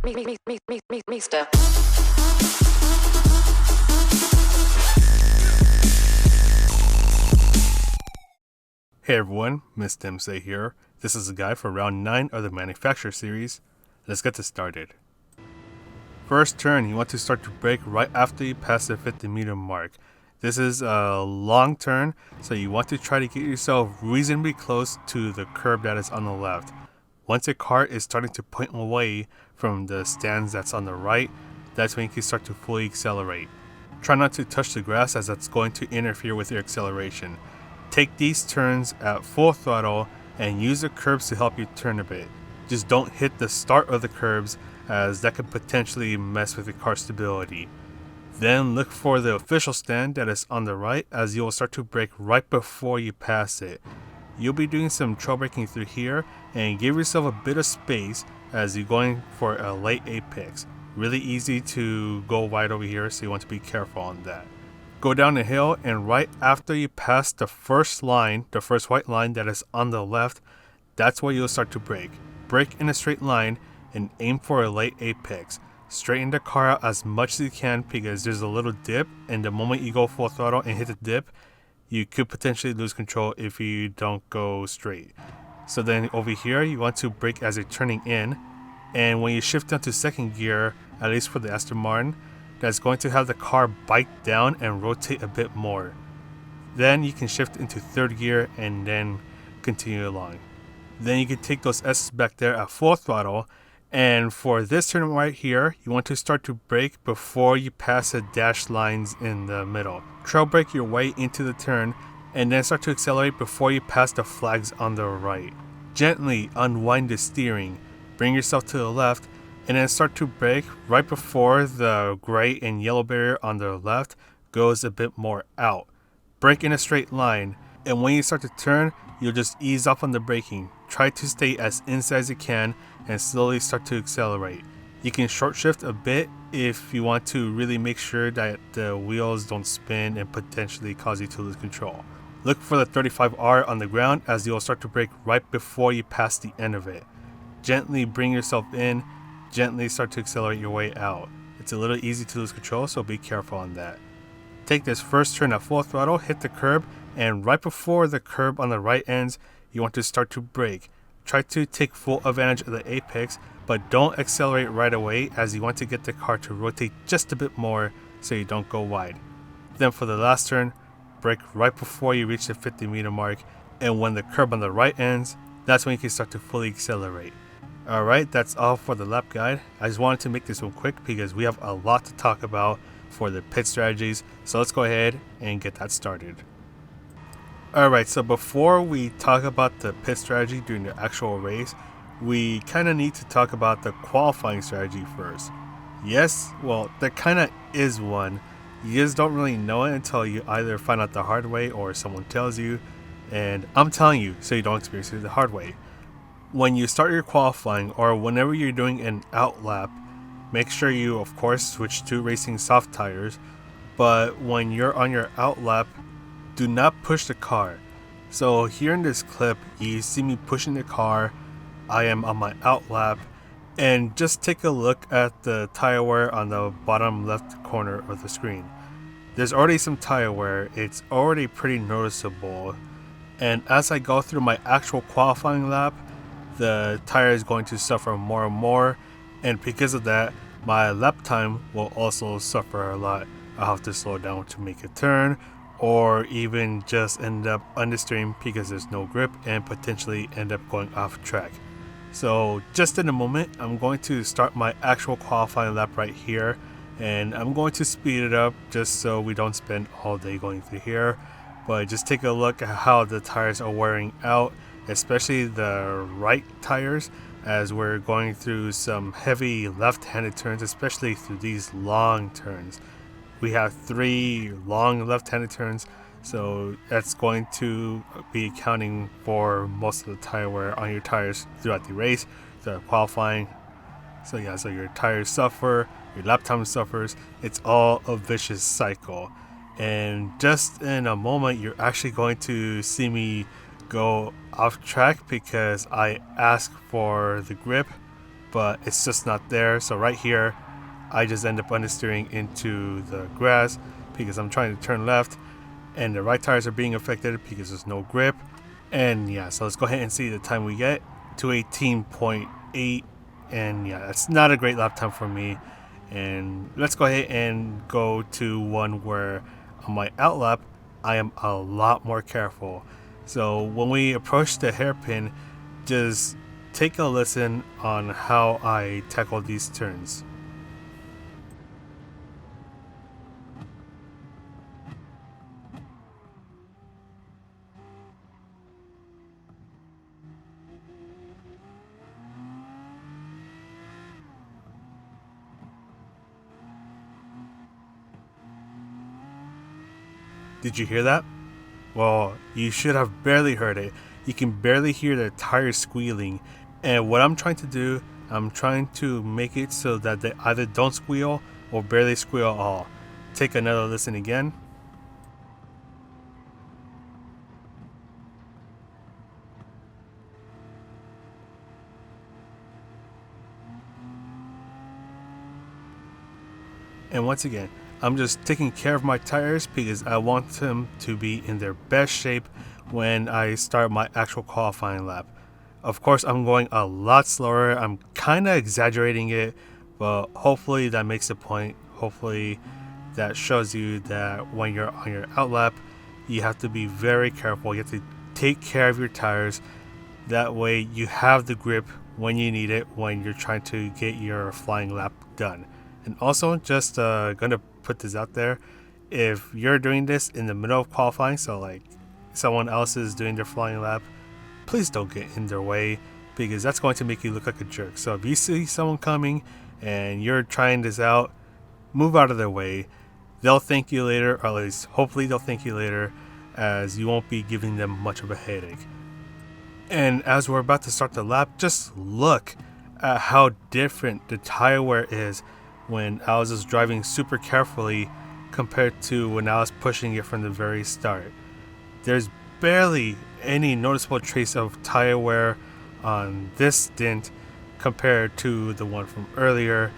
Mister. Hey everyone, Mr. Dempsey here. This is a guide for round 9 of the manufacturer series. Let's get this started. First turn, you want to start to brake right after you pass the 50-meter mark. This is a long turn, so you want to try to get yourself reasonably close to the curb that is on the left. Once your car is starting to point away from the stands that's on the right, that's when you can start to fully accelerate. Try not to touch the grass as that's going to interfere with your acceleration. Take these turns at full throttle and use the curbs to help you turn a bit. Just don't hit the start of the curbs as that could potentially mess with your car stability. Then look for the official stand that is on the right as you will start to brake right before you pass it. You'll be doing some trail braking through here and give yourself a bit of space as you're going for a late apex. Really easy to go wide over here, so you want to be careful on that. Go down the hill, and right after you pass the first line, the first white line that is on the left, that's where you'll start to brake. Brake in a straight line and aim for a late apex. Straighten the car out as much as you can because there's a little dip, and the moment you go full throttle and hit the dip, you could potentially lose control if you don't go straight. So then over here, you want to brake as you're turning in, and when you shift down to second gear, at least for the Aston Martin, that's going to have the car bite down and rotate a bit more. Then you can shift into third gear and then continue along. Then you can take those S's back there at full throttle, and for this turn right here, you want to start to brake before you pass the dashed lines in the middle. Trail brake your way into the turn and then start to accelerate before you pass the flags on the right. Gently unwind the steering, bring yourself to the left, and then start to brake right before the gray and yellow barrier on the left goes a bit more out. Brake in a straight line, and when you start to turn, you'll just ease off on the braking. Try to stay as inside as you can and slowly start to accelerate. You can short shift a bit if you want to really make sure that the wheels don't spin and potentially cause you to lose control. Look for the 35R on the ground as you'll start to brake right before you pass the end of it. Gently bring yourself in, gently start to accelerate your way out. It's a little easy to lose control, so be careful on that. Take this first turn at full throttle, hit the curb, and right before the curb on the right ends, you want to start to brake. Try to take full advantage of the apex, but don't accelerate right away as you want to get the car to rotate just a bit more so you don't go wide. Then for the last turn, brake right before you reach the 50-meter mark, and when the curb on the right ends, that's when you can start to fully accelerate. Alright, that's all for the lap guide. I just wanted to make this one quick because we have a lot to talk about for the pit strategies, so let's go ahead and get that started. Alright, so before we talk about the pit strategy during the actual race, we kind of need to talk about the qualifying strategy first. Yes, well, there kind of is one. You just don't really know it until you either find out the hard way or someone tells you, and I'm telling you so you don't experience it the hard way. When you start your qualifying or whenever you're doing an out lap, make sure you of course switch to racing soft tires, but when you're on your out lap, do not push the car. So here in this clip, you see me pushing the car, I am on my out lap, and just take a look at the tire wear on the bottom left corner of the screen. There's already some tire wear, it's already pretty noticeable, and as I go through my actual qualifying lap, the tire is going to suffer more and more, and because of that, my lap time will also suffer a lot. I'll have to slow down to make a turn, or even just end up understeering because there's no grip and potentially end up going off track. So just in a moment, I'm going to start my actual qualifying lap right here, and I'm going to speed it up just so we don't spend all day going through here. But just take a look at how the tires are wearing out, especially the right tires, as we're going through some heavy left-handed turns, especially through these long turns. We have 3 long left-handed turns, so that's going to be accounting for most of the tire wear on your tires throughout the race, throughout qualifying. So yeah, so your tires suffer, your lap time suffers. It's all a vicious cycle. And just in a moment, you're actually going to see me go off track because I asked for the grip but it's just not there. So right here, I just end up understeering into the grass because I'm trying to turn left, and the right tires are being affected because there's no grip. And yeah, so let's go ahead and see the time we get, 218.8, and yeah, that's not a great lap time for me. And let's go ahead and go to one where on my out lap, I am a lot more careful. So when we approach the hairpin, just take a listen on how I tackle these turns. Did you hear that? Well, you should have barely heard it. You can barely hear the tires squealing. And what I'm trying to do, I'm trying to make it so that they either don't squeal or barely squeal at all. Take another listen again. And once again, I'm just taking care of my tires because I want them to be in their best shape when I start my actual qualifying lap. Of course, I'm going a lot slower. I'm kind of exaggerating it, but hopefully that makes the point. Hopefully that shows you that when you're on your out lap, you have to be very careful. You have to take care of your tires. That way you have the grip when you need it when you're trying to get your flying lap done. And also, just gonna put this out there, if you're doing this in the middle of qualifying, so like someone else is doing their flying lap, please don't get in their way because that's going to make you look like a jerk. So if you see someone coming and you're trying this out, move out of their way. They'll thank you later, or at least hopefully they'll thank you later, as you won't be giving them much of a headache. And as we're about to start the lap, just look at how different the tire wear is when I was just driving super carefully compared to when I was pushing it from the very start. There's barely any noticeable trace of tire wear on this stint compared to the one from earlier.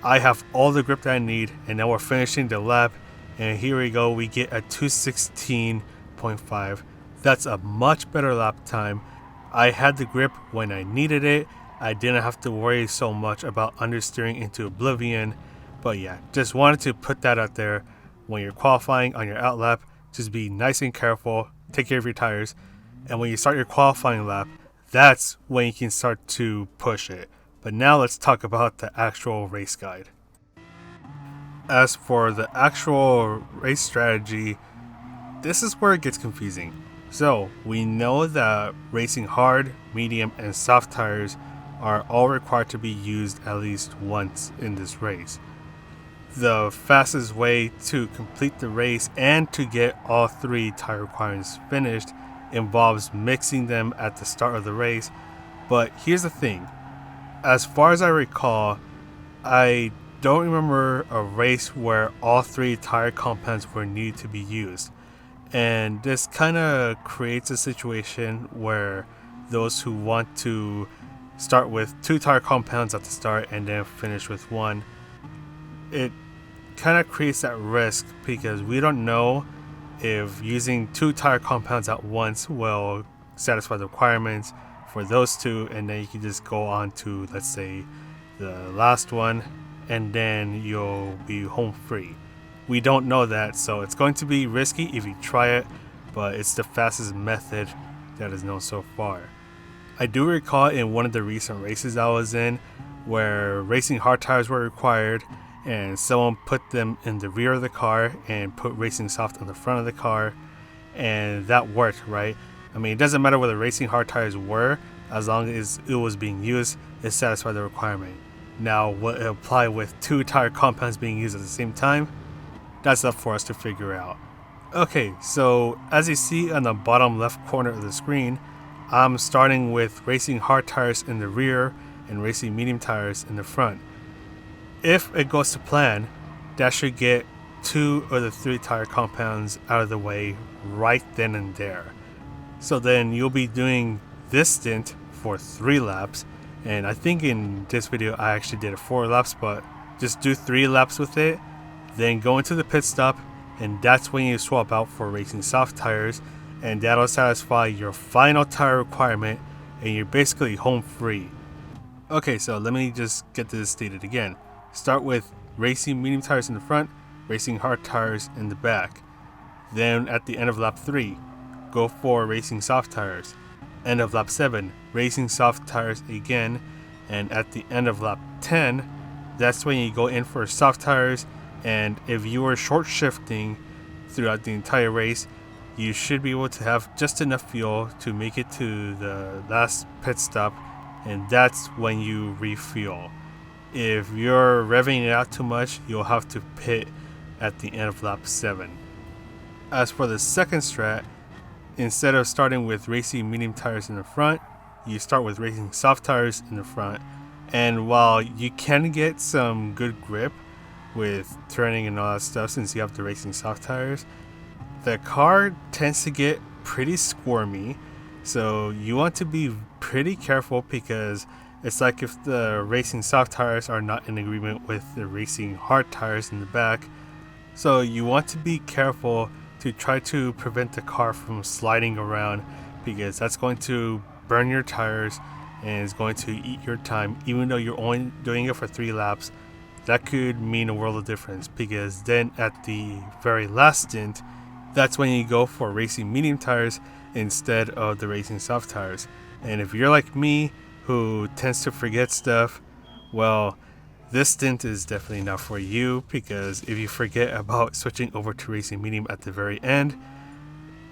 I have all the grip that I need, and now we're finishing the lap, and here we go, we get a 216.5. That's a much better lap time. I had the grip when I needed it. I didn't have to worry so much about understeering into oblivion. But yeah, just wanted to put that out there. When you're qualifying on your out lap, just be nice and careful, take care of your tires, and when you start your qualifying lap, that's when you can start to push it. But now let's talk about the actual race guide. As for the actual race strategy, this is where it gets confusing. So we know that racing hard, medium, and soft tires are all required to be used at least once in this race. The fastest way to complete the race and to get all three tire requirements finished involves mixing them at the start of the race. But here's the thing, as far as I recall, I don't remember a race where all three tire compounds were needed to be used. And this kind of creates a situation where those who want to start with two tire compounds at the start and then finish with one, it kind of creates that risk because we don't know if using two tire compounds at once will satisfy the requirements for those two, and then you can just go on to, let's say, the last one, and then you'll be home free. We don't know that, so it's going to be risky if you try it, but it's the fastest method that is known so far. I do recall in one of the recent races I was in where racing hard tires were required, and someone put them in the rear of the car and put racing soft on the front of the car, and that worked, right? I mean, it doesn't matter whether racing hard tires were, as long as it was being used, it satisfied the requirement. Now, will it apply with two tire compounds being used at the same time? That's up for us to figure out. Okay, so as you see on the bottom left corner of the screen, I'm starting with racing hard tires in the rear and racing medium tires in the front. If it goes to plan, that should get two of the three tire compounds out of the way right then and there. So then you'll be doing this stint for 3 laps, And I think in this video I actually did 4 laps, but just do 3 laps with it, then go into the pit stop, and that's when you swap out for racing soft tires, and that'll satisfy your final tire requirement, and you're basically home free. Okay, so let me just get this stated again. Start with racing medium tires in the front, racing hard tires in the back. Then at the end of lap 3, go for racing soft tires. End of lap 7, racing soft tires again. And at the end of lap 10, that's when you go in for soft tires. And if you are short shifting throughout the entire race, you should be able to have just enough fuel to make it to the last pit stop, and that's when you refuel. If you're revving it out too much, you'll have to pit at the end of lap 7. As for the second strat, instead of starting with racing medium tires in the front, you start with racing soft tires in the front. And while you can get some good grip with turning and all that stuff since you have the racing soft tires, the car tends to get pretty squirmy, so you want to be pretty careful, because it's like if the racing soft tires are not in agreement with the racing hard tires in the back. So you want to be careful to try to prevent the car from sliding around, because that's going to burn your tires and is going to eat your time. Even though you're only doing it for 3 laps, that could mean a world of difference, because then at the very last stint, that's when you go for racing medium tires instead of the racing soft tires. And if you're like me, who tends to forget stuff, well, this stint is definitely not for you, because if you forget about switching over to racing medium at the very end,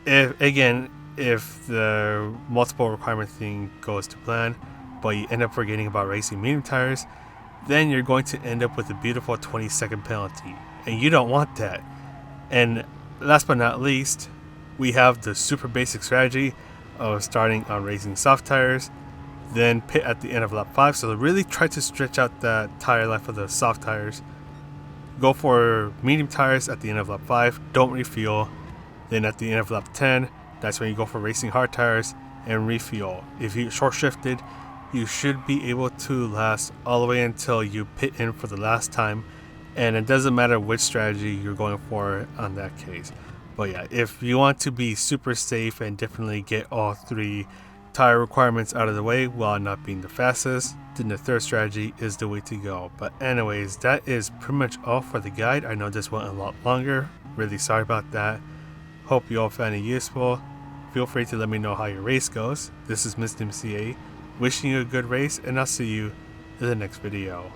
if the multiple requirement thing goes to plan, but you end up forgetting about racing medium tires, then you're going to end up with a beautiful 20-second penalty, and you don't want that. And last but not least, we have the super basic strategy of starting on racing soft tires, then pit at the end of lap 5. So really try to stretch out the tire life of the soft tires. Go for medium tires at the end of lap 5, don't refuel. Then at the end of lap 10, that's when you go for racing hard tires and refuel. If you short shifted, you should be able to last all the way until you pit in for the last time. And it doesn't matter which strategy you're going for on that case. But yeah, if you want to be super safe and definitely get all 3 tire requirements out of the way while not being the fastest, then the third strategy is the way to go. But anyways, that is pretty much all for the guide. I know this went a lot longer. Really sorry about that. Hope you all found it useful. Feel free to let me know how your race goes. This is Mr. MCA, wishing you a good race, and I'll see you in the next video.